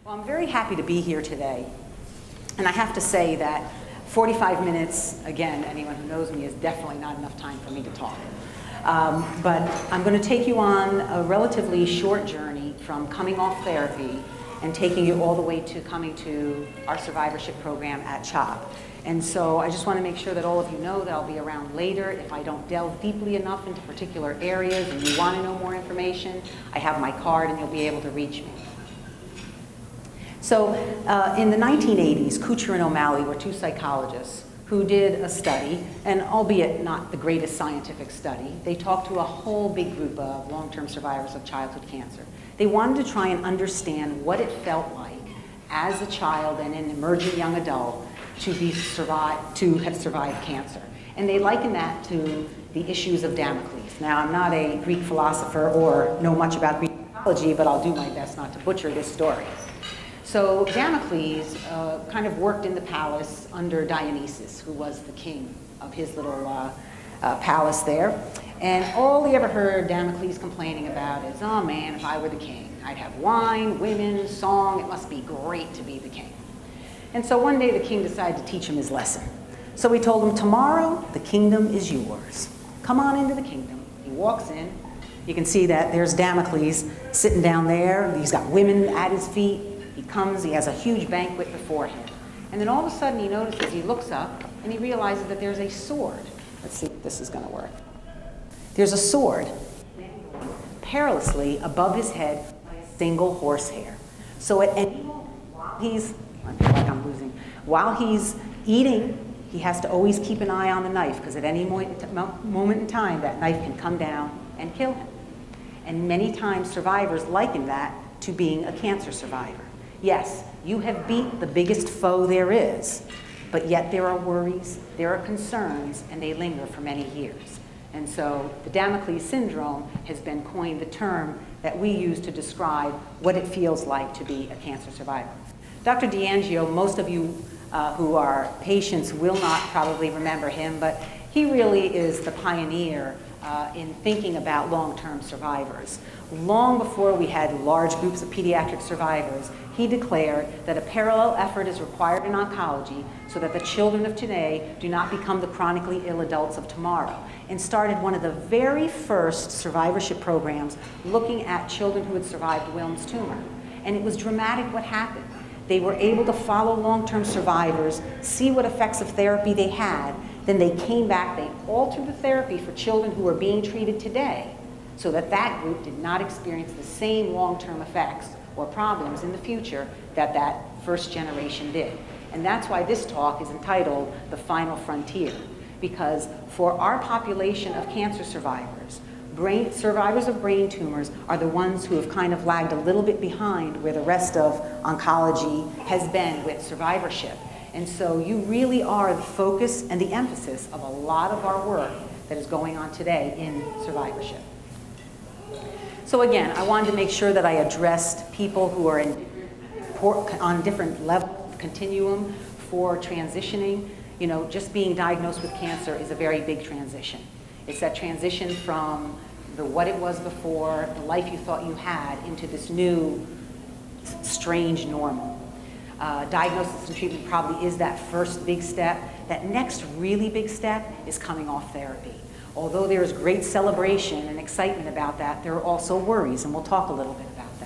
Well, I'm very happy to be here today. And I have to say that 45 minutes, again, anyone who knows me, is definitely not enough time for me to talk. But I'm going to take you on a relatively short journey from coming off therapy and taking you all the way to coming to our survivorship program at CHOP. And so I just want to make sure that all of you know that I'll be around later. If I don't delve deeply enough into particular areas and you want to know more information, I have my card and you'll be able to reach me. So in the 1980s, Kuchar and O'Malley were two psychologists who did a study, and albeit not the greatest scientific study, they talked to a whole big group of long-term survivors of childhood cancer. They wanted to try and understand what it felt like as a child and an emerging young adult to have survived cancer. And they likened that to the issues of Damocles. Now, I'm not a Greek philosopher or know much about Greek mythology, but I'll do my best not to butcher this story. So Damocles kind of worked in the palace under Dionysus, who was the king of his little palace there. And all he ever heard Damocles complaining about is, oh man, if I were the king, I'd have wine, women, song, it must be great to be the king. And so one day the king decided to teach him his lesson. So he told him, tomorrow the kingdom is yours. Come on into the kingdom. He walks in. You can see that there's Damocles sitting down there. He's got women at his feet. He comes, he has a huge banquet before him. And then all of a sudden he notices, he looks up and he realizes that there's a sword. Let's see if this is going to work. There's a sword perilously above his head by a single horsehair. So at any moment, while he's eating, he has to always keep an eye on the knife, because at any moment in time, that knife can come down and kill him. And many times survivors liken that to being a cancer survivor. Yes, you have beat the biggest foe there is, but yet there are worries, there are concerns, and they linger for many years. And so the Damocles Syndrome has been coined the term that we use to describe what it feels like to be a cancer survivor. Dr. D'Angio, most of you who are patients will not probably remember him, but he really is the pioneer in thinking about long-term survivors. Long before we had large groups of pediatric survivors, he declared that a parallel effort is required in oncology so that the children of today do not become the chronically ill adults of tomorrow, and started one of the very first survivorship programs looking at children who had survived Wilms tumor. And it was dramatic what happened. They were able to follow long-term survivors, see what effects of therapy they had, then they came back, they altered the therapy for children who were being treated today so that that group did not experience the same long-term effects or problems in the future that that first generation did. And that's why this talk is entitled The Final Frontier, because for our population of cancer survivors, survivors of brain tumors are the ones who have kind of lagged a little bit behind where the rest of oncology has been with survivorship. And so you really are the focus and the emphasis of a lot of our work that is going on today in survivorship. So again, I wanted to make sure that I addressed people who are on different levels of continuum for transitioning. You know, just being diagnosed with cancer is a very big transition. It's that transition from what it was before, the life you thought you had, into this new, strange normal. Diagnosis and treatment probably is that first big step. That next really big step is coming off therapy. Although there is great celebration and excitement about that, there are also worries, and we'll talk a little bit about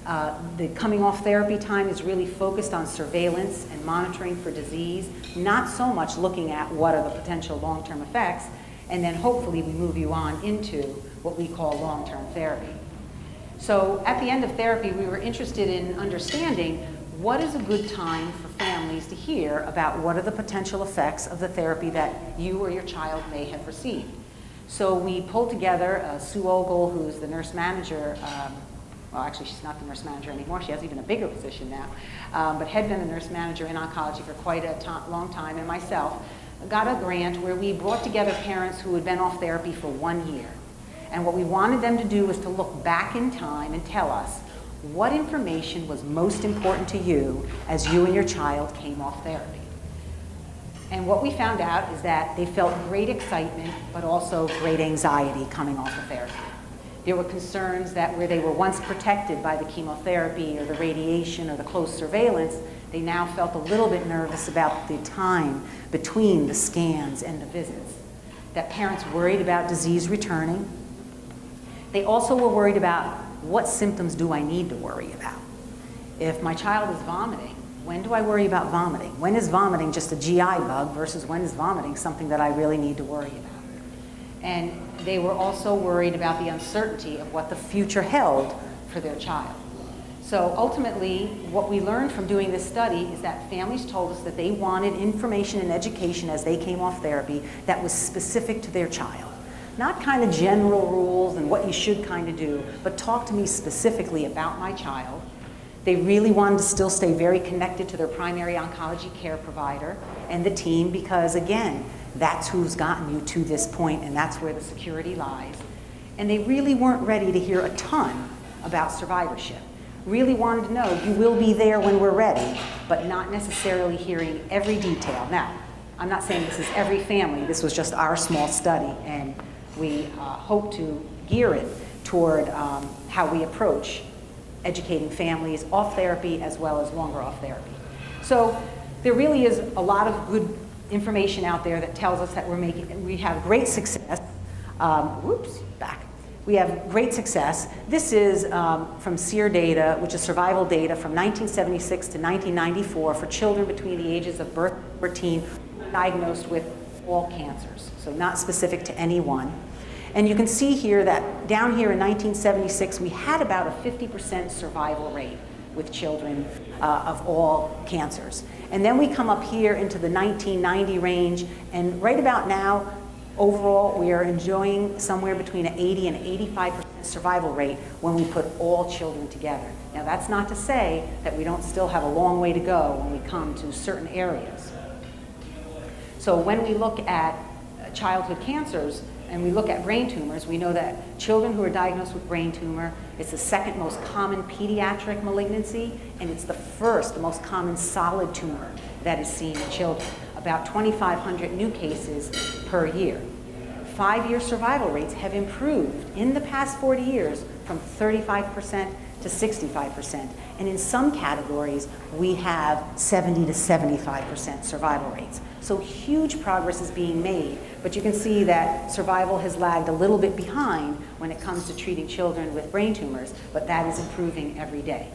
that. The coming off therapy time is really focused on surveillance and monitoring for disease, not so much looking at what are the potential long-term effects, and then hopefully we move you on into what we call long-term therapy. So at the end of therapy, we were interested in understanding what is a good time for families to hear about what are the potential effects of the therapy that you or your child may have received. So we pulled together Sue Ogle, who's the nurse manager. Well, actually, she's not the nurse manager anymore. She has even a bigger position now, but had been the nurse manager in oncology for quite a long time, and myself got a grant where we brought together parents who had been off therapy for 1 year. And what we wanted them to do was to look back in time and tell us what information was most important to you as you and your child came off therapy. And what we found out is that they felt great excitement, but also great anxiety coming off of therapy. There were concerns that where they were once protected by the chemotherapy or the radiation or the close surveillance, they now felt a little bit nervous about the time between the scans and the visits. That parents worried about disease returning. They also were worried about what symptoms do I need to worry about. If my child is vomiting, when do I worry about vomiting? When is vomiting just a GI bug versus when is vomiting something that I really need to worry about? And they were also worried about the uncertainty of what the future held for their child. So ultimately, what we learned from doing this study is that families told us that they wanted information and education as they came off therapy that was specific to their child. Not kind of general rules and what you should kind of do, but talk to me specifically about my child. They really wanted to still stay very connected to their primary oncology care provider and the team because, again, that's who's gotten you to this point and that's where the security lies. And they really weren't ready to hear a ton about survivorship. Really wanted to know, you will be there when we're ready, but not necessarily hearing every detail. Now, I'm not saying this is every family. This was just our small study, and we hope to gear it toward how we approach educating families off therapy as well as longer off therapy. So there really is a lot of good information out there that tells us that we have great success. We have great success. This is from SEER data, which is survival data from 1976 to 1994 for children between the ages of birth and 14 diagnosed with all cancers, so not specific to any one. And you can see here that down here in 1976, we had about a 50% survival rate with children of all cancers. And then we come up here into the 1990 range, and right about now, overall, we are enjoying somewhere between an 80 and 85% survival rate when we put all children together. Now, that's not to say that we don't still have a long way to go when we come to certain areas. So when we look at childhood cancers and we look at brain tumors, we know that children who are diagnosed with brain tumor, it's the second most common pediatric malignancy, and it's the most common solid tumor that is seen in children. About 2,500 new cases per year. 5-year survival rates have improved in the past 40 years from 35% to 65%. And in some categories, we have 70 to 75% survival rates. So huge progress is being made, but you can see that survival has lagged a little bit behind when it comes to treating children with brain tumors, but that is improving every day.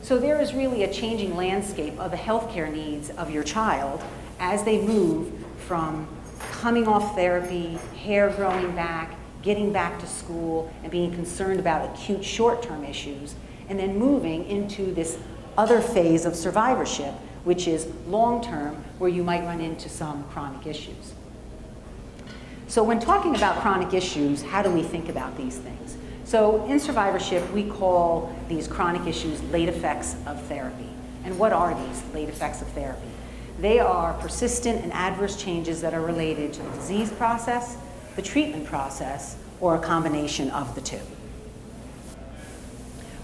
So there is really a changing landscape of the healthcare needs of your child as they move from coming off therapy, hair growing back, getting back to school, and being concerned about acute short-term issues, and then moving into this other phase of survivorship, which is long-term, where you might run into some chronic issues. So when talking about chronic issues, how do we think about these things? So in survivorship, we call these chronic issues late effects of therapy. And what are these late effects of therapy? They are persistent and adverse changes that are related to the disease process, the treatment process, or a combination of the two.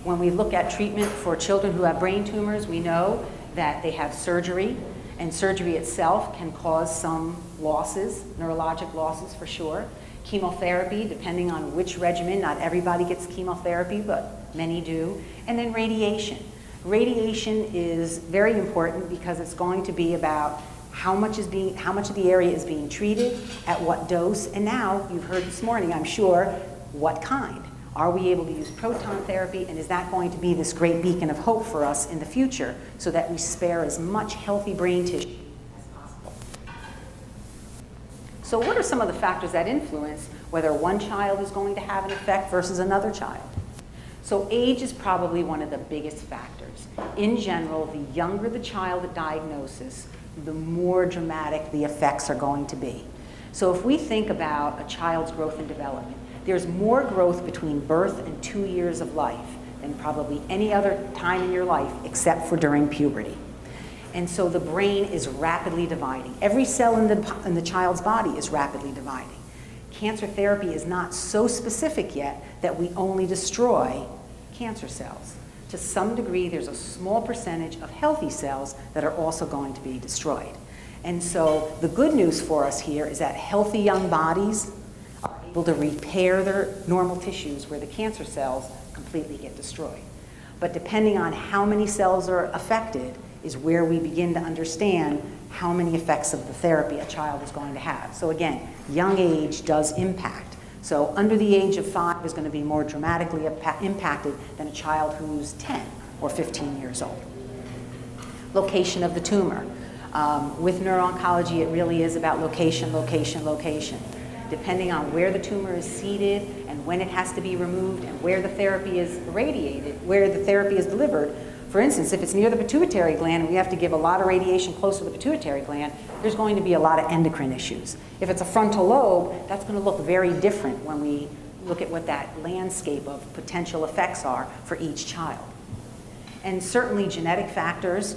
When we look at treatment for children who have brain tumors, we know that they have surgery, and surgery itself can cause some losses, neurologic losses for sure. Chemotherapy, depending on which regimen, not everybody gets chemotherapy, but many do. And then radiation. Radiation is very important because it's going to be about how much of the area is being treated, at what dose, and now, you've heard this morning, I'm sure, what kind. Are we able to use proton therapy, and is that going to be this great beacon of hope for us in the future so that we spare as much healthy brain tissue as possible? So what are some of the factors that influence whether one child is going to have an effect versus another child? So age is probably one of the biggest factors. In general, the younger the child at diagnosis, the more dramatic the effects are going to be. So if we think about a child's growth and development, there's more growth between birth and 2 years of life than probably any other time in your life except for during puberty. And so the brain is rapidly dividing. Every cell in the child's body is rapidly dividing. Cancer therapy is not so specific yet that we only destroy cancer cells. To some degree, there's a small percentage of healthy cells that are also going to be destroyed. And so the good news for us here is that healthy young bodies are able to repair their normal tissues where the cancer cells completely get destroyed. But depending on how many cells are affected is where we begin to understand how many effects of the therapy a child is going to have. So again, young age does impact. So under the age of 5 is going to be more dramatically impacted than a child who's 10 or 15 years old. Location of the tumor. With neuro-oncology, it really is about location, location, location. Depending on where the tumor is seated and when it has to be removed and where the therapy is irradiated, where the therapy is delivered. For instance, if it's near the pituitary gland and we have to give a lot of radiation close to the pituitary gland, there's going to be a lot of endocrine issues. If it's a frontal lobe, that's going to look very different when we look at what that landscape of potential effects are for each child. And certainly genetic factors.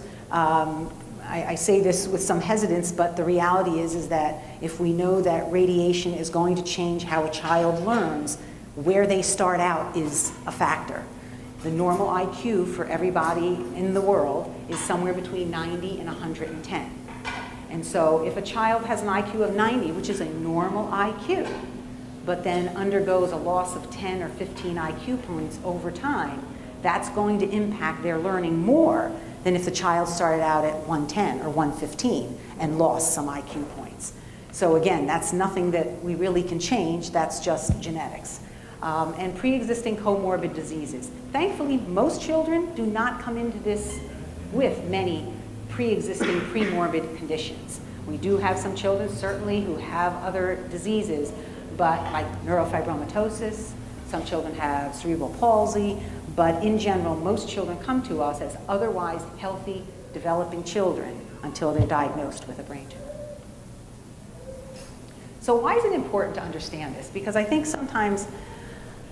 I say this with some hesitance, but the reality is that if we know that radiation is going to change how a child learns, where they start out is a factor. The normal IQ for everybody in the world is somewhere between 90 and 110. And so if a child has an IQ of 90, which is a normal IQ, but then undergoes a loss of 10 or 15 IQ points over time, that's going to impact their learning more than if the child started out at 110 or 115 and lost some IQ points. So again, that's nothing that we really can change, that's just genetics. And pre-existing comorbid diseases. Thankfully, most children do not come into this with many pre-existing premorbid conditions. We do have some children, certainly, who have other diseases, but like neurofibromatosis, some children have cerebral palsy, but in general, most children come to us as otherwise healthy, developing children until they're diagnosed with a brain tumor. So why is it important to understand this? Because I think sometimes,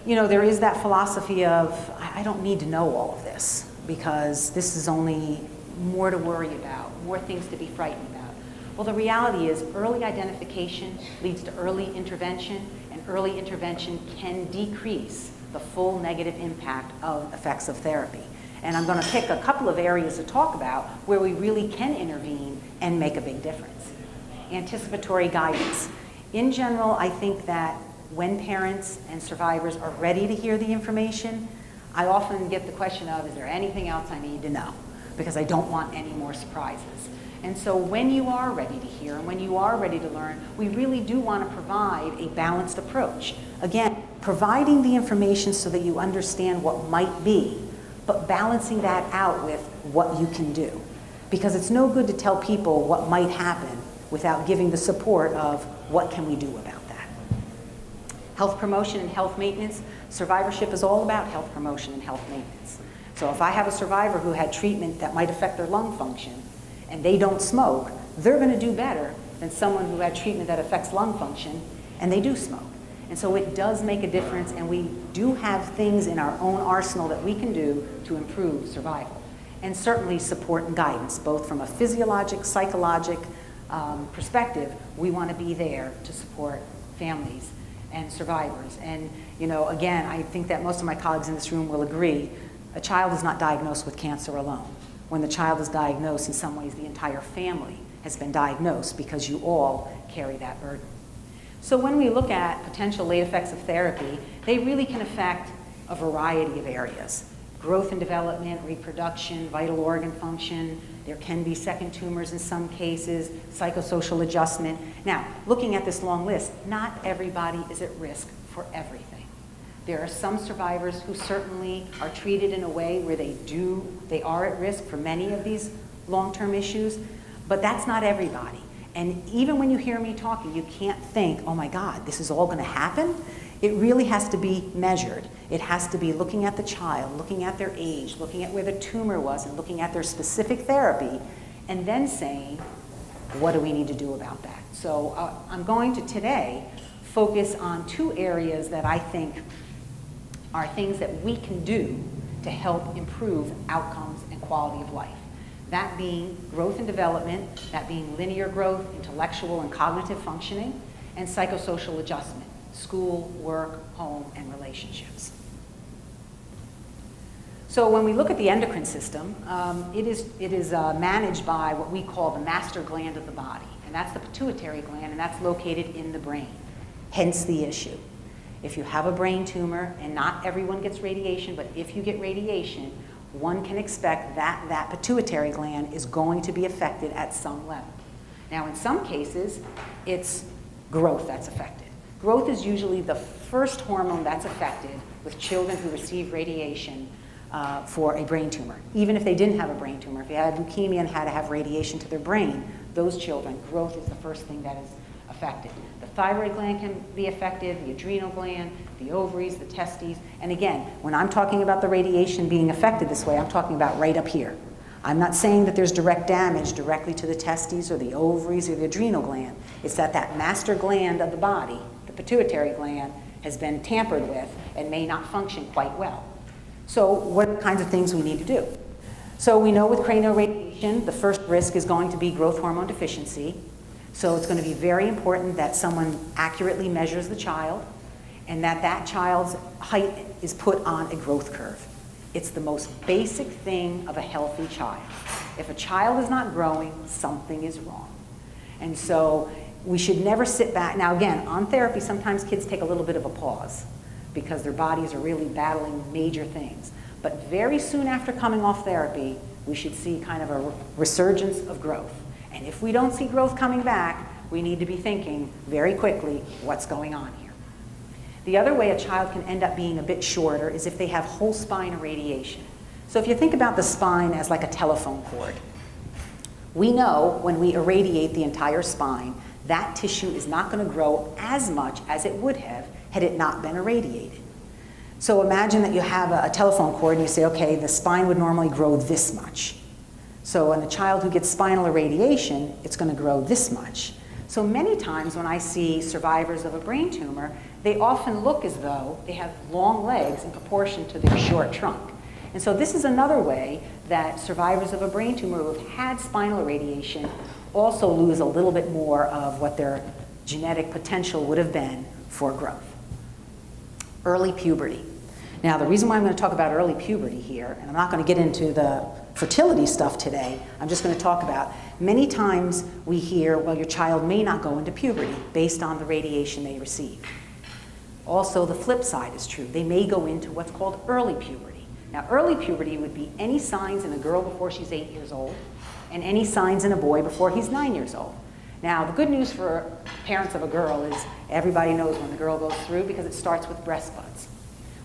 you know, there is that philosophy of, I don't need to know all of this because this is only more to worry about, more things to be frightened about. Well, the reality is early identification leads to early intervention, and early intervention can decrease the full negative impact of effects of therapy. And I'm going to pick a couple of areas to talk about where we really can intervene and make a big difference. Anticipatory guidance. In general, I think that when parents and survivors are ready to hear the information, I often get the question of, is there anything else I need to know? Because I don't want any more surprises. And so when you are ready to hear and when you are ready to learn, we really do want to provide a balanced approach. Again, providing the information so that you understand what might be, but balancing that out with what you can do. Because it's no good to tell people what might happen without giving the support of what can we do about that. Health promotion and health maintenance. Survivorship is all about health promotion and health maintenance. So if I have a survivor who had treatment that might affect their lung function and they don't smoke, they're going to do better than someone who had treatment that affects lung function and they do smoke. And so it does make a difference, and we do have things in our own arsenal that we can do to improve survival. And certainly support and guidance, both from a physiologic, psychologic perspective. We want to be there to support families and survivors. And you know, again, I think that most of my colleagues in this room will agree, a child is not diagnosed with cancer alone. When the child is diagnosed, in some ways the entire family has been diagnosed because you all carry that burden. So when we look at potential late effects of therapy, they really can affect a variety of areas. Growth and development, reproduction, vital organ function. There can be second tumors in some cases, psychosocial adjustment. Now, looking at this long list, not everybody is at risk for everything. There are some survivors who certainly are treated in a way where they are at risk for many of these long-term issues, but that's not everybody. And even when you hear me talking, you can't think, oh my God, this is all going to happen. It really has to be measured. It has to be looking at the child, looking at their age, looking at where the tumor was, and looking at their specific therapy, and then saying, what do we need to do about that? So I'm going to today focus on two areas that I think are things that we can do to help improve outcomes and quality of life. That being growth and development, that being linear growth, intellectual and cognitive functioning, and psychosocial adjustment, school, work, home, and relationships. So when we look at the endocrine system, it is managed by what we call the master gland of the body, and that's the pituitary gland, and that's located in the brain. Hence the issue. If you have a brain tumor, and not everyone gets radiation, but if you get radiation, one can expect that that pituitary gland is going to be affected at some level. Now, in some cases, it's growth that's affected. Growth is usually the first hormone that's affected with children who receive radiation for a brain tumor. Even if they didn't have a brain tumor, if they had leukemia and had to have radiation to their brain, those children, growth is the first thing that is affected. The thyroid gland can be affected, the adrenal gland, the ovaries, the testes. And again, when I'm talking about the radiation being affected this way, I'm talking about right up here. I'm not saying that there's direct damage directly to the testes or the ovaries or the adrenal gland. It's that that master gland of the body, the pituitary gland, has been tampered with and may not function quite well. So what are the kinds of things we need to do? So we know with cranial radiation, the first risk is going to be growth hormone deficiency. So it's going to be very important that someone accurately measures the child and that that child's height is put on a growth curve. It's the most basic thing of a healthy child. If a child is not growing, something is wrong. And so we should never sit back. Now again, on therapy, sometimes kids take a little bit of a pause because their bodies are really battling major things. But very soon after coming off therapy, we should see kind of a resurgence of growth. And if we don't see growth coming back, we need to be thinking very quickly, what's going on here? The other way a child can end up being a bit shorter is if they have whole spine irradiation. So if you think about the spine as like a telephone cord, we know when we irradiate the entire spine, that tissue is not going to grow as much as it would have had it not been irradiated. So imagine that you have a telephone cord and you say, okay, the spine would normally grow this much. So in a child who gets spinal irradiation, it's going to grow this much. So many times when I see survivors of a brain tumor, they often look as though they have long legs in proportion to their short trunk. And so this is another way that survivors of a brain tumor who have had spinal irradiation also lose a little bit more of what their genetic potential would have been for growth. Early puberty. Now, the reason why I'm going to talk about early puberty here, and I'm not going to get into the fertility stuff today, I'm just going to talk about, many times we hear, well, your child may not go into puberty based on the radiation they receive. Also, the flip side is true. They may go into what's called early puberty. Now, early puberty would be any signs in a girl before she's 8 years old, and any signs in a boy before he's 9 years old. Now, the good news for parents of a girl is everybody knows when the girl goes through because it starts with breast buds.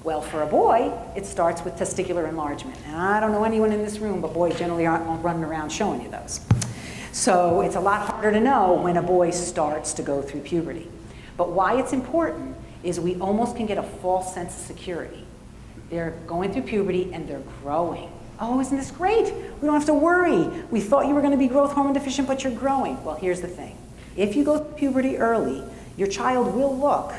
Well, for a boy, it starts with testicular enlargement. And I don't know anyone in this room, but boys generally aren't running around showing you those. So it's a lot harder to know when a boy starts to go through puberty. But why it's important is we almost can get a false sense of security. They're going through puberty and they're growing. Oh, isn't this great? We don't have to worry. We thought you were going to be growth hormone deficient, but you're growing. Well, here's the thing. If you go through puberty early, your child will look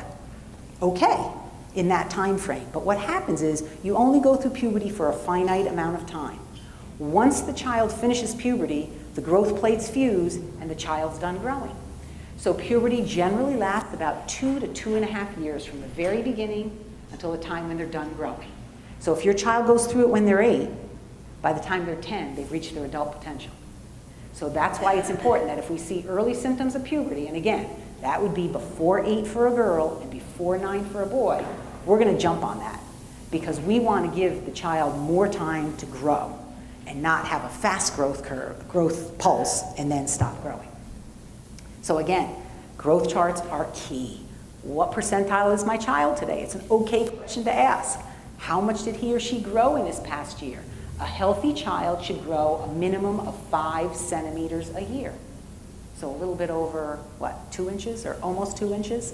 okay in that time frame. But what happens is you only go through puberty for a finite amount of time. Once the child finishes puberty, the growth plates fuse and the child's done growing. So puberty generally lasts about 2 to 2.5 years from the very beginning until the time when they're done growing. So if your child goes through it when they're 8, by the time they're 10, they've reached their adult potential. So that's why it's important that if we see early symptoms of puberty, and again, that would be before 8 for a girl and before 9 for a boy, we're going to jump on that because we want to give the child more time to grow and not have a fast growth curve, growth pulse, and then stop growing. So again, growth charts are key. What percentile is my child today? It's an okay question to ask. How much did he or she grow in this past year? A healthy child should grow a minimum of 5 centimeters a year. So a little bit over, what, 2 inches or almost 2 inches?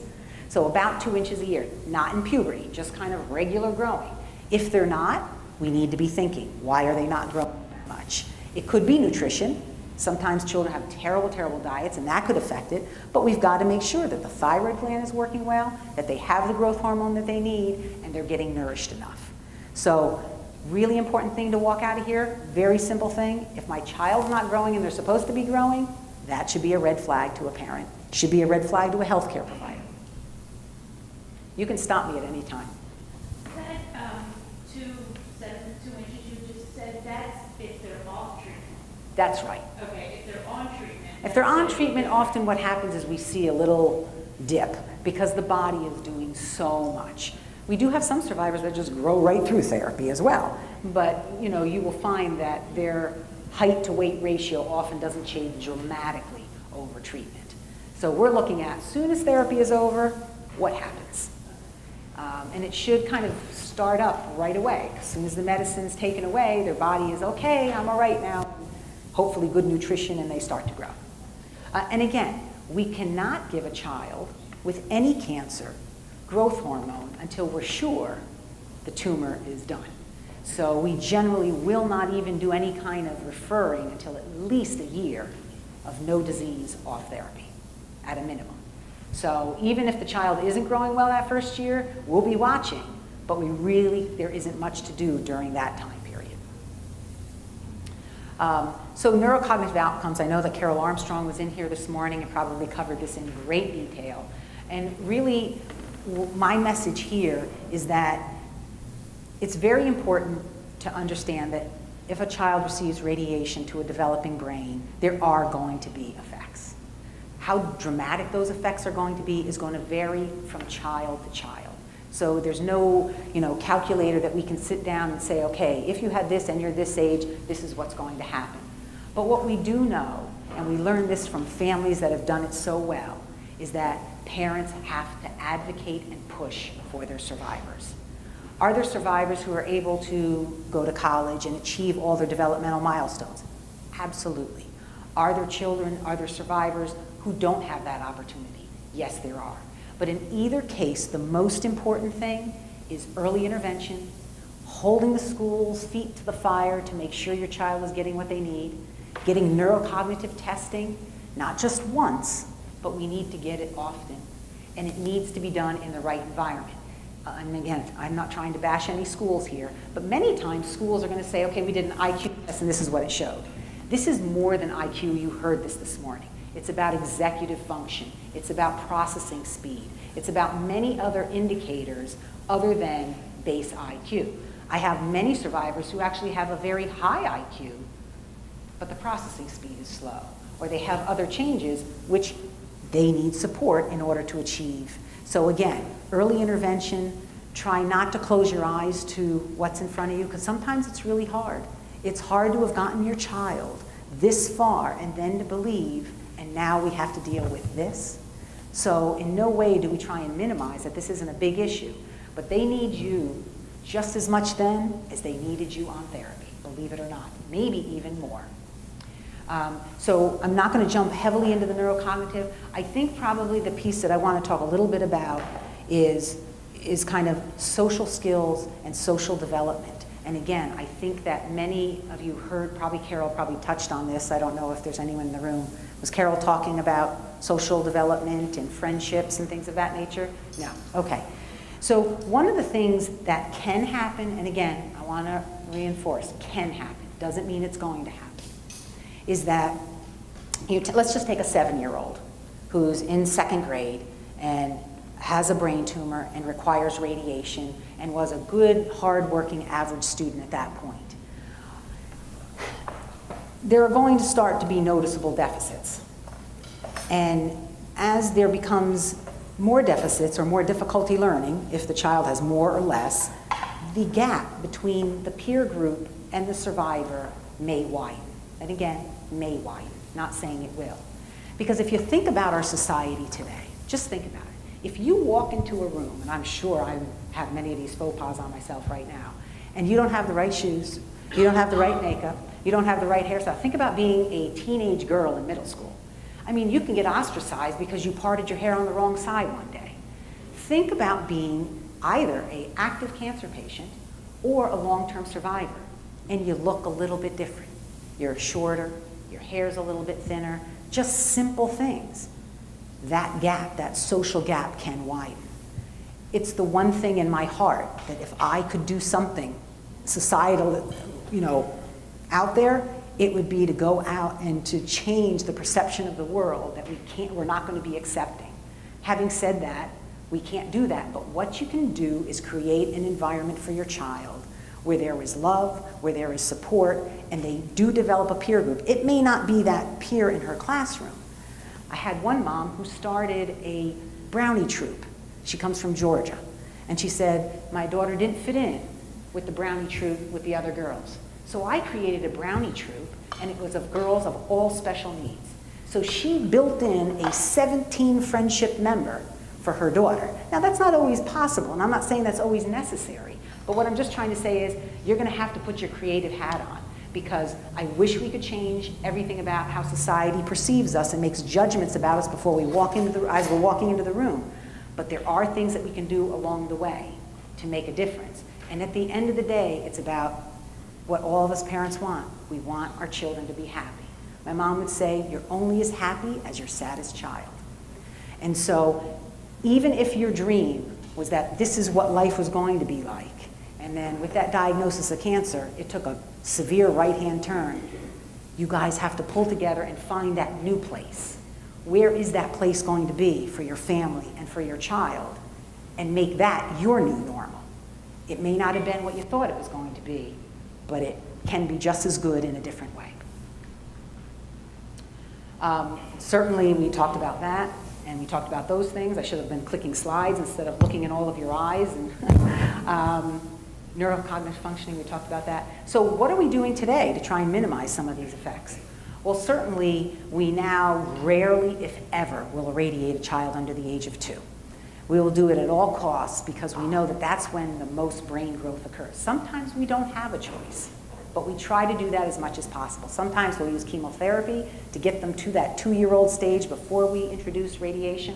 So about 2 inches a year, not in puberty, just kind of regular growing. If they're not, we need to be thinking, why are they not growing that much? It could be nutrition. Sometimes children have terrible, terrible diets, and that could affect it. But we've got to make sure that the thyroid gland is working well, that they have the growth hormone that they need, and they're getting nourished enough. So really important thing to walk out of here, very simple thing. If my child's not growing and they're supposed to be growing, that should be a red flag to a parent. Should be a red flag to a healthcare provider. You can stop me at any time. That 2 inches you just said, that's if they're off treatment. That's right. Okay, if they're on treatment. If they're on treatment, often what happens is we see a little dip. because the body is doing so much. We do have some survivors that just grow right through therapy as well, but you know, you will find that their height to weight ratio often doesn't change dramatically over treatment. So we're looking at, as soon as therapy is over, what happens? And it should kind of start up right away. As soon as the medicine's taken away, their body is okay, I'm all right now. Hopefully good nutrition, and they start to grow. And again, we cannot give a child with any cancer growth hormone until we're sure the tumor is done. So we generally will not even do any kind of referring until at least a year of no disease off therapy, at a minimum. So even if the child isn't growing well that first year, we'll be watching, but there isn't much to do during that time period. So neurocognitive outcomes, I know that Carol Armstrong was in here this morning and probably covered this in great detail. And really, my message here is that it's very important to understand that if a child receives radiation to a developing brain, there are going to be effects. How dramatic those effects are going to be is going to vary from child to child. So there's no, calculator that we can sit down and say, okay, if you had this and you're this age, this is what's going to happen. But what we do know, and we learn this from families that have done it so well, is that parents have to advocate and push for their survivors. Are there survivors who are able to go to college and achieve all their developmental milestones? Absolutely. Are there survivors who don't have that opportunity? Yes, there are. But in either case, the most important thing is early intervention, holding the school's feet to the fire to make sure your child is getting what they need, getting neurocognitive testing, not just once, but we need to get it often. And it needs to be done in the right environment. And again, I'm not trying to bash any schools here, but many times schools are going to say, okay, we did an IQ test and this is what it showed. This is more than IQ. You heard this morning. It's about executive function. It's about processing speed. It's about many other indicators other than base IQ. I have many survivors who actually have a very high IQ, but the processing speed is slow, or they have other changes which they need support in order to achieve. So again, early intervention, try not to close your eyes to what's in front of you, because sometimes it's really hard. It's hard to have gotten your child this far and then to believe, and now we have to deal with this. So in no way do we try and minimize that this isn't a big issue, but they need you just as much then as they needed you on therapy, believe it or not, maybe even more. So I'm not going to jump heavily into the neurocognitive. I think probably the piece that I want to talk a little bit about is kind of social skills and social development. And again, I think that many of you heard, probably Carol probably touched on this. I don't know if there's anyone in the room. Was Carol talking about social development and friendships and things of that nature? No. Okay. So one of the things that can happen, and again, I want to reinforce, can happen, doesn't mean it's going to happen, is that let's just take a 7-year-old who's in 2nd grade and has a brain tumor and requires radiation and was a good, hard-working, average student at that point. There are going to start to be noticeable deficits. And as there becomes more deficits or more difficulty learning, if the child has more or less, the gap between the peer group and the survivor may widen. And again, may widen, not saying it will. Because if you think about our society today, just think about it. If you walk into a room, and I'm sure I have many of these faux pas on myself right now, and you don't have the right shoes, you don't have the right makeup, you don't have the right hairstyle. Think about being a teenage girl in middle school. I mean, you can get ostracized because you parted your hair on the wrong side one day. Think about being either an active cancer patient or a long-term survivor, and you look a little bit different. You're shorter, your hair's a little bit thinner, just simple things. That gap, that social gap, can widen. It's the one thing in my heart that if I could do something societal, out there, it would be to go out and to change the perception of the world that we're not going to be accepting. Having said that, we can't do that, but what you can do is create an environment for your child where there is love, where there is support, and they do develop a peer group. It may not be that peer in her classroom. I had one mom who started a brownie troop. She comes from Georgia. And she said, my daughter didn't fit in with the brownie troop with the other girls. So I created a brownie troop, and it was of girls of all special needs. So she built in a 17 friendship member for her daughter. Now that's not always possible, and I'm not saying that's always necessary, but what I'm just trying to say is you're gonna have to put your creative hat on, because I wish we could change everything about how society perceives us and makes judgments about us before we walk into as we're walking into the room. But there are things that we can do along the way to make a difference. And at the end of the day, it's about what all of us parents want. We want our children to be happy. My mom would say, you're only as happy as your saddest child. And so even if your dream was that this is what life was going to be like, and then with that diagnosis of cancer, it took a severe right-hand turn, you guys have to pull together and find that new place. Where is that place going to be for your family and for your child? And make that your new normal. It may not have been what you thought it was going to be, but it can be just as good in a different way. Certainly we talked about that, and we talked about those things. I should have been clicking slides instead of looking in all of your eyes. And neurocognitive functioning, we talked about that. So what are we doing today to try and minimize some of these effects? Well, certainly we now rarely, if ever, will irradiate a child under the age of 2. We will do it at all costs because we know that that's when the most brain growth occurs. Sometimes we don't have a choice, but we try to do that as much as possible. Sometimes we'll use chemotherapy to get them to that 2-year-old stage before we introduce radiation.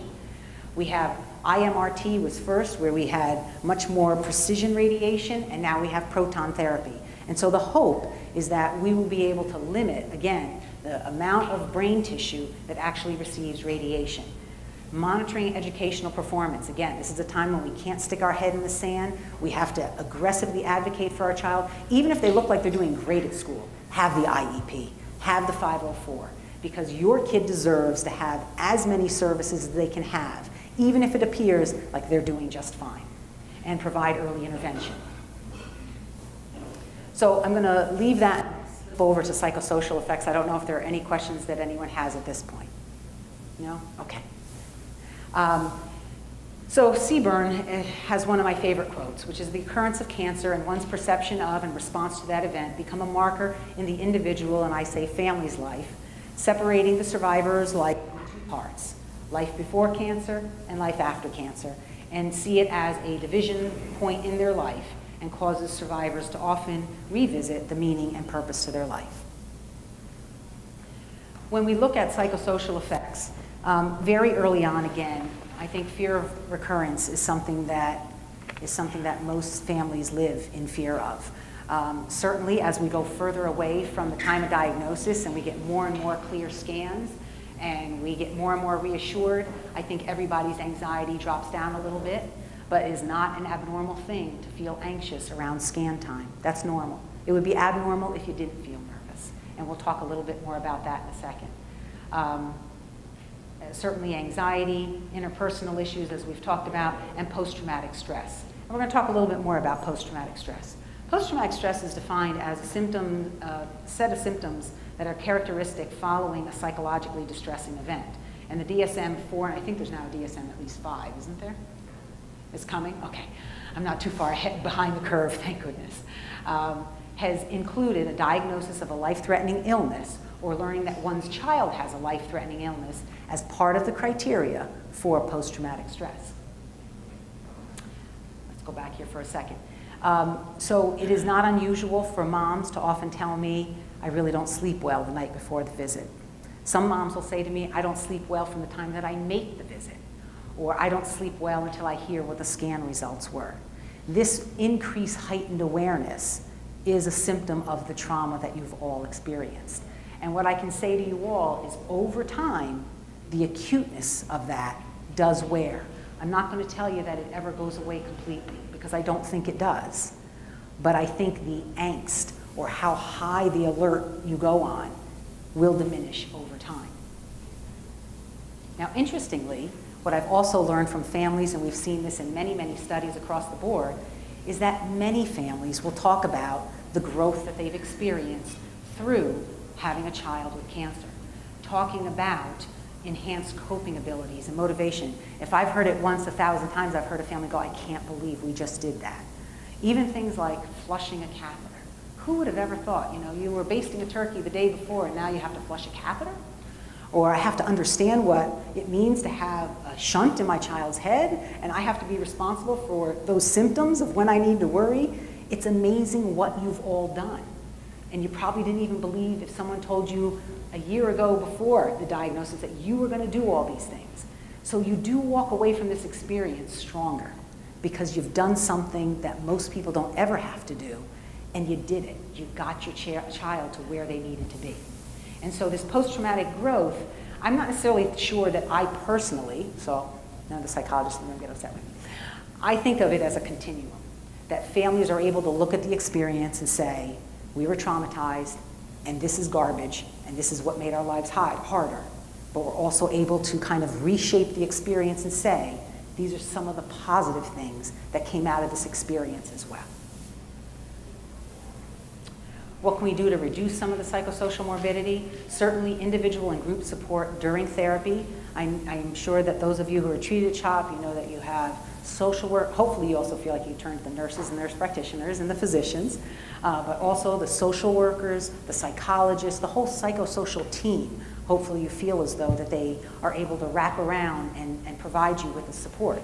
We have IMRT was first, where we had much more precision radiation, and now we have proton therapy. And so the hope is that we will be able to limit, again, the amount of brain tissue that actually receives radiation. Monitoring educational performance. Again, this is a time when we can't stick our head in the sand. We have to aggressively advocate for our child. Even if they look like they're doing great at school, have the IEP, have the 504, because your kid deserves to have as many services as they can have, even if it appears like they're doing just fine, and provide early intervention. So I'm going to leave that over to psychosocial effects. I don't know if there are any questions that anyone has at this point. No? Okay. So Seaburn has one of my favorite quotes, which is, the occurrence of cancer and one's perception of and response to that event become a marker in the individual, and I say family's life, separating the survivor's life into 2 parts, life before cancer and life after cancer, and see it as a division point in their life, and causes survivors to often revisit the meaning and purpose to their life. When we look at psychosocial effects, very early on, again, I think fear of recurrence is something that most families live in fear of. Certainly, as we go further away from the time of diagnosis and we get more and more clear scans and we get more and more reassured, I think everybody's anxiety drops down a little bit, but it is not an abnormal thing to feel anxious around scan time. That's normal. It would be abnormal if you didn't feel nervous, and we'll talk a little bit more about that in a second. Certainly anxiety, interpersonal issues, as we've talked about, and post-traumatic stress. And we're going to talk a little bit more about post-traumatic stress. Post-traumatic stress is defined as a set of symptoms that are characteristic following a psychologically distressing event. And the DSM-4, and I think there's now a DSM at least 5, isn't there? It's coming? Okay. I'm not too far ahead behind the curve, thank goodness. Has included a diagnosis of a life-threatening illness, or learning that one's child has a life-threatening illness as part of the criteria for post-traumatic stress. Let's go back here for a second. So it is not unusual for moms to often tell me, I really don't sleep well the night before the visit. Some moms will say to me, I don't sleep well from the time that I make the visit, or I don't sleep well until I hear what the scan results were. This increased heightened awareness is a symptom of the trauma that you've all experienced. And what I can say to you all is, over time, the acuteness of that does wear. I'm not going to tell you that it ever goes away completely, because I don't think it does. But I think the angst, or how high the alert you go on, will diminish over time. Now, interestingly, what I've also learned from families, and we've seen this in many, many studies across the board, is that many families will talk about the growth that they've experienced through having a child with cancer, talking about enhanced coping abilities and motivation. If I've heard it once 1,000 times, I've heard a family go, I can't believe we just did that. Even things like flushing a catheter. Who would have ever thought, you know, you were basting a turkey the day before and now you have to flush a catheter? Or I have to understand what it means to have a shunt in my child's head, and I have to be responsible for those symptoms of when I need to worry. It's amazing what you've all done. And you probably didn't even believe if someone told you a year ago before the diagnosis that you were going to do all these things. So you do walk away from this experience stronger because you've done something that most people don't ever have to do, and you did it. You got your child to where they needed to be. And so this post-traumatic growth, I'm not necessarily sure that I personally, so none of the psychologists in the room get upset with me, I think of it as a continuum, that families are able to look at the experience and say, we were traumatized, and this is garbage, and this is what made our lives harder. But we're also able to kind of reshape the experience and say, these are some of the positive things that came out of this experience as well. What can we do to reduce some of the psychosocial morbidity? Certainly individual and group support during therapy. I'm sure that those of you who are treated at CHOP, you know that you have social work. Hopefully you also feel like you turn to the nurses and nurse practitioners and the physicians, but also the social workers, the psychologists, the whole psychosocial team. Hopefully you feel as though that they are able to wrap around and provide you with the support.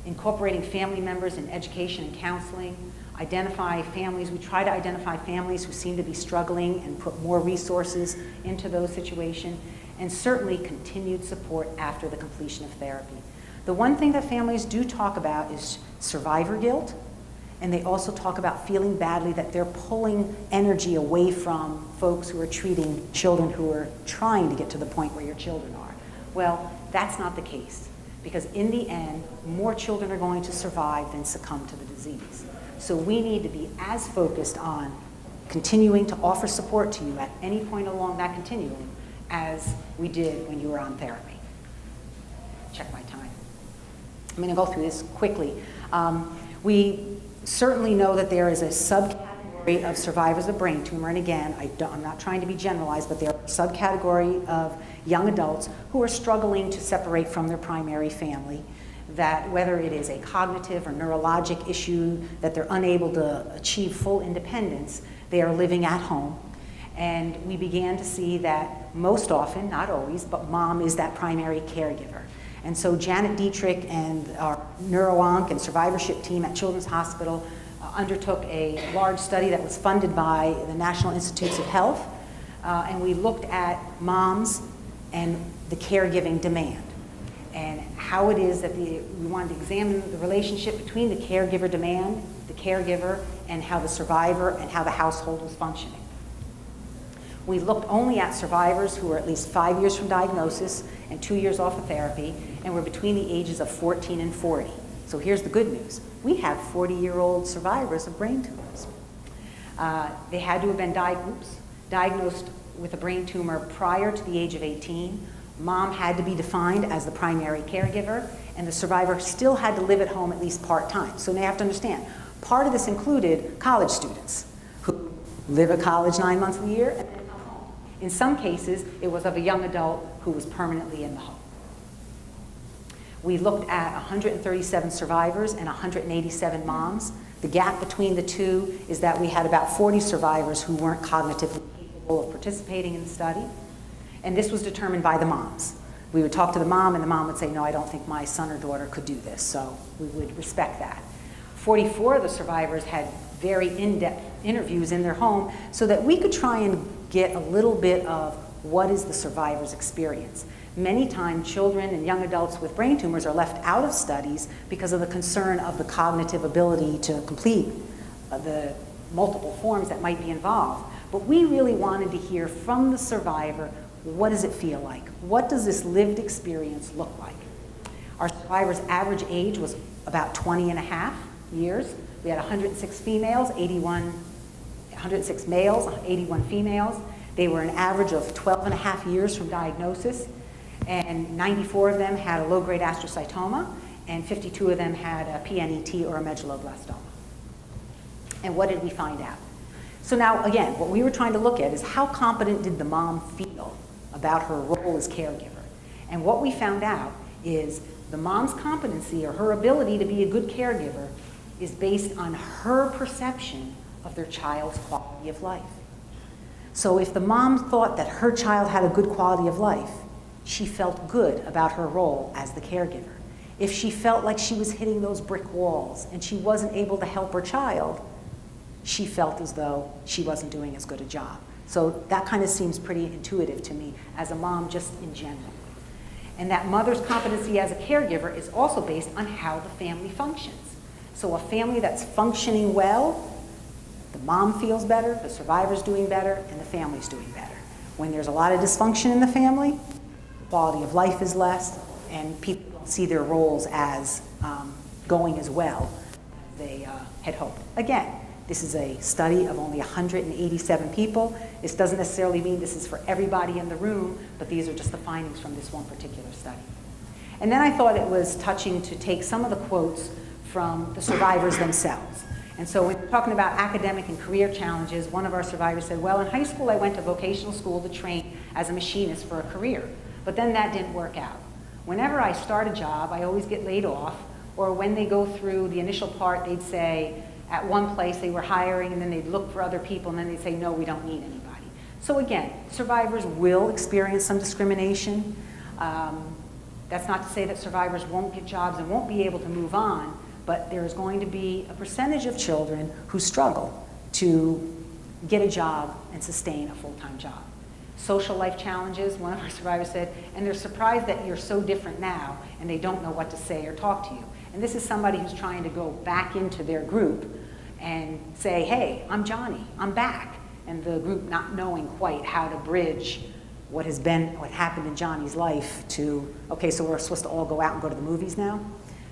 Incorporating family members in education and counseling. Identify families. We try to identify families who seem to be struggling and put more resources into those situations, and certainly continued support after the completion of therapy. The one thing that families do talk about is survivor guilt, and they also talk about feeling badly that they're pulling energy away from folks who are treating children who are trying to get to the point where your children are. Well, that's not the case, because in the end, more children are going to survive than succumb to the disease. So we need to be as focused on continuing to offer support to you at any point along that continuum as we did when you were on therapy. Check my time. I'm going to go through this quickly. We certainly know that there is a subcategory of survivors of brain tumor, and again, I'm not trying to be generalized, but there are a subcategory of young adults who are struggling to separate from their primary family, that whether it is a cognitive or neurologic issue, that they're unable to achieve full independence, they are living at home. And we began to see that most often, not always, but mom is that primary caregiver. And so Janet Dietrich and our neuro-onc and survivorship team at Children's Hospital undertook a large study that was funded by the National Institutes of Health, and we looked at moms and the caregiving demand, and how it is that we wanted to examine the relationship between the caregiver demand, the caregiver, and how the survivor and how the household was functioning. We looked only at survivors who were at least 5 years from diagnosis and 2 years off of therapy, and were between the ages of 14 and 40. So here's the good news. We have 40-year-old survivors of brain tumors. They had to have been diagnosed with a brain tumor prior to the age of 18. Mom had to be defined as the primary caregiver, and the survivor still had to live at home at least part-time. So now you have to understand, part of this included college students who live at college 9 months of the year and then come home. In some cases, it was of a young adult who was permanently in the home. We looked at 137 survivors and 187 moms. The gap between the two is that we had about 40 survivors who weren't cognitively capable of participating in the study. And this was determined by the moms. We would talk to the mom, and the mom would say, no, I don't think my son or daughter could do this, so we would respect that. 44 of the survivors had very in-depth interviews in their home so that we could try and get a little bit of what is the survivor's experience. Many times, children and young adults with brain tumors are left out of studies because of the concern of the cognitive ability to complete the multiple forms that might be involved. But we really wanted to hear from the survivor, what does it feel like? What does this lived experience look like? Our survivors' average age was about 20 and a half years. We had 106 females, 106 males, 81 females. They were an average of 12 and a half years from diagnosis, and 94 of them had a low-grade astrocytoma, and 52 of them had a PNET or a medulloblastoma. And what did we find out? So now, again, what we were trying to look at is how competent did the mom feel about her role as caregiver? And what we found out is the mom's competency or her ability to be a good caregiver is based on her perception of their child's quality of life. So if the mom thought that her child had a good quality of life, she felt good about her role as the caregiver. If she felt like she was hitting those brick walls and she wasn't able to help her child, she felt as though she wasn't doing as good a job. So that kind of seems pretty intuitive to me as a mom just in general. And that mother's competency as a caregiver is also based on how the family functions. So a family that's functioning well, the mom feels better, the survivor's doing better, and the family's doing better. When there's a lot of dysfunction in the family, quality of life is less, and people don't see their roles as going as well as they had hoped. Again, this is a study of only 187 people. This doesn't necessarily mean this is for everybody in the room, but these are just the findings from this one particular study. And then I thought it was touching to take some of the quotes from the survivors themselves. And so when we're talking about academic and career challenges, one of our survivors said, well, in high school I went to vocational school to train as a machinist for a career, but then that didn't work out. Whenever I start a job, I always get laid off, or when they go through the initial part, they'd say, at one place they were hiring and then they'd look for other people and then they'd say, no, we don't need anybody. So again, survivors will experience some discrimination. That's not to say that survivors won't get jobs and won't be able to move on, but there is going to be a percentage of children who struggle to get a job and sustain a full-time job. Social life challenges, one of our survivors said, and they're surprised that you're so different now and they don't know what to say or talk to you. And this is somebody who's trying to go back into their group and say, hey, I'm Johnny, I'm back. And the group not knowing quite how to bridge what happened in Johnny's life to, okay, so we're supposed to all go out and go to the movies now?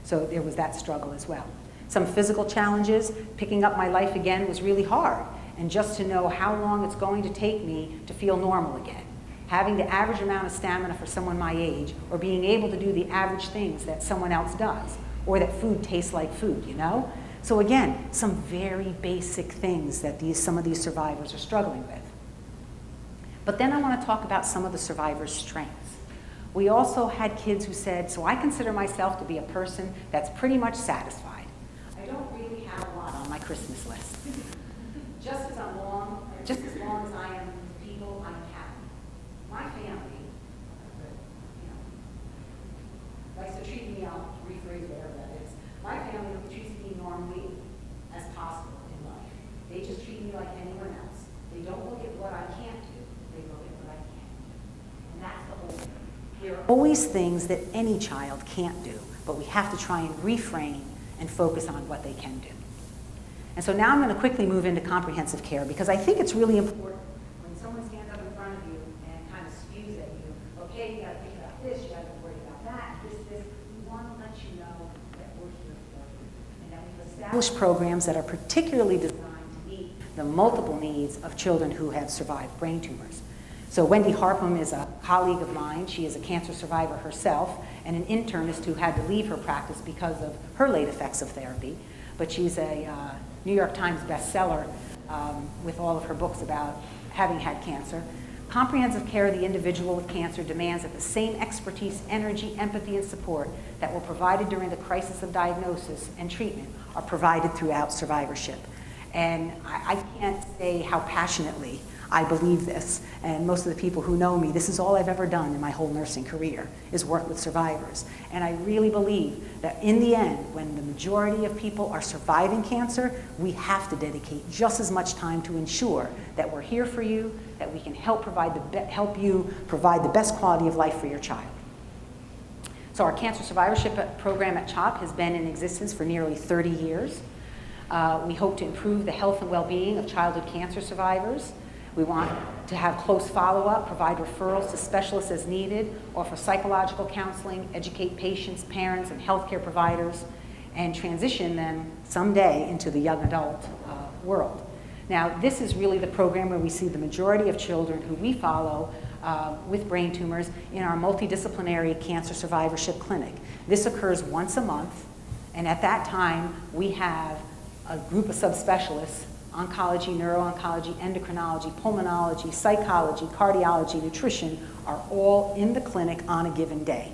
So there was that struggle as well. Some physical challenges, picking up my life again was really hard. And just to know how long it's going to take me to feel normal again. Having the average amount of stamina for someone my age, or being able to do the average things that someone else does, or that food tastes like food, you know? So again, some very basic things that some of these survivors are struggling with. But then I want to talk about some of the survivors' strengths. We also had kids who said, so I consider myself to be a person that's pretty much satisfied. I don't really have a lot on my Christmas list. Just as long as I am with people, I'm happy. My family, likes to treat me, I'll rephrase whatever that is. My family treats me normally as possible in life. They just treat me like anyone else. They don't look at what I can't do, they look at what I can do. And that's the whole thing. There are always things that any child can't do, but we have to try and reframe and focus on what they can do. And so now I'm going to quickly move into comprehensive care because I think it's really important when someone stands up in front of you and kind of spews at you, okay, you got to think about this, you got to worry about that, this. We want to let you know that we're here for you and that we've established programs that are particularly designed to meet the multiple needs of children who have survived brain tumors. So Wendy Hobbie is a colleague of mine. She is a cancer survivor herself and an internist who had to leave her practice because of her late effects of therapy. But she's a New York Times bestseller with all of her books about having had cancer. Comprehensive care of the individual with cancer demands that the same expertise, energy, empathy, and support that were provided during the crisis of diagnosis and treatment are provided throughout survivorship. And I can't say how passionately I believe this, and most of the people who know me, this is all I've ever done in my whole nursing career, is work with survivors. And I really believe that in the end, when the majority of people are surviving cancer, we have to dedicate just as much time to ensure that we're here for you, that we can help you provide the best quality of life for your child. So our Cancer Survivorship Program at CHOP has been in existence for nearly 30 years. We hope to improve the health and well-being of childhood cancer survivors. We want to have close follow-up, provide referrals to specialists as needed, offer psychological counseling, educate patients, parents, and healthcare providers, and transition them someday into the young adult world. Now, this is really the program where we see the majority of children who we follow with brain tumors in our multidisciplinary cancer survivorship clinic. This occurs once a month, and at that time, we have a group of subspecialists oncology, neuro-oncology, endocrinology, pulmonology, psychology, cardiology, nutrition are all in the clinic on a given day.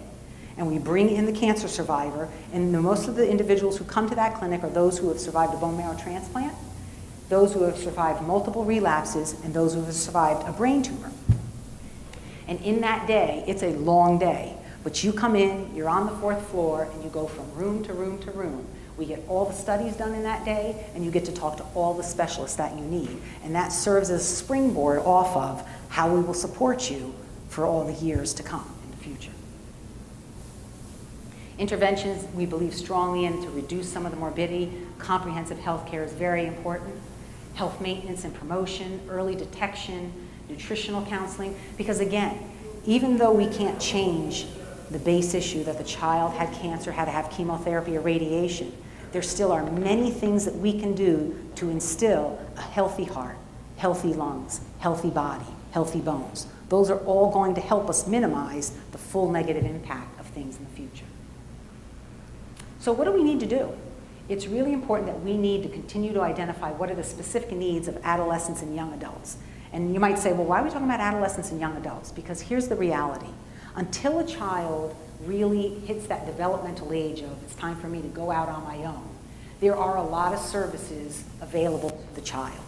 And we bring in the cancer survivor, and most of the individuals who come to that clinic are those who have survived a bone marrow transplant, those who have survived multiple relapses, and those who have survived a brain tumor. And in that day, it's a long day, but you come in, you're on the 4th floor, and you go from room to room to room. We get all the studies done in that day, and you get to talk to all the specialists that you need. And that serves as a springboard off of how we will support you for all the years to come in the future. Interventions we believe strongly in to reduce some of the morbidity. Comprehensive health care is very important. Health maintenance and promotion, early detection, nutritional counseling, because again, even though we can't change the base issue that the child had cancer, had to have chemotherapy or radiation, there still are many things that we can do to instill a healthy heart, healthy lungs, healthy body, healthy bones. Those are all going to help us minimize the full negative impact of things in the future. So what do we need to do? It's really important that we need to continue to identify what are the specific needs of adolescents and young adults. And you might say, well, why are we talking about adolescents and young adults? Because here's the reality. Until a child really hits that developmental age of it's time for me to go out on my own, there are a lot of services available to the child.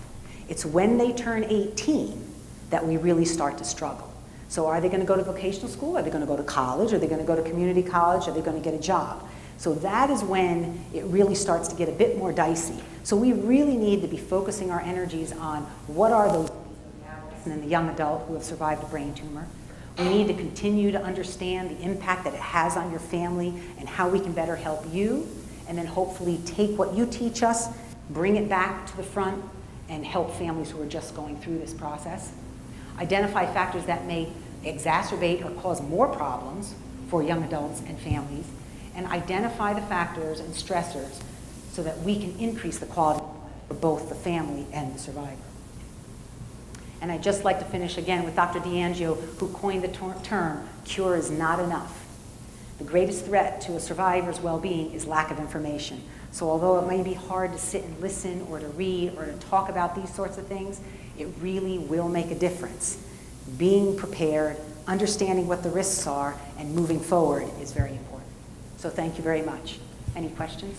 It's when they turn 18 that we really start to struggle. So are they going to go to vocational school? Are they going to go to college? Are they going to go to community college? Are they going to get a job? So that is when it really starts to get a bit more dicey. So we really need to be focusing our energies on what are those and the young adult who have survived a brain tumor. We need to continue to understand the impact that it has on your family and how we can better help you, and then hopefully take what you teach us, bring it back to the front, and help families who are just going through this process. Identify factors that may exacerbate or cause more problems for young adults and families, and identify the factors and stressors so that we can increase the quality for both the family and the survivor. And I'd just like to finish again with Dr. DeAngio, who coined the term, cure is not enough. The greatest threat to a survivor's well-being is lack of information. So although it may be hard to sit and listen or to read or to talk about these sorts of things, it really will make a difference. Being prepared, understanding what the risks are, and moving forward is very important. So thank you very much. Any questions?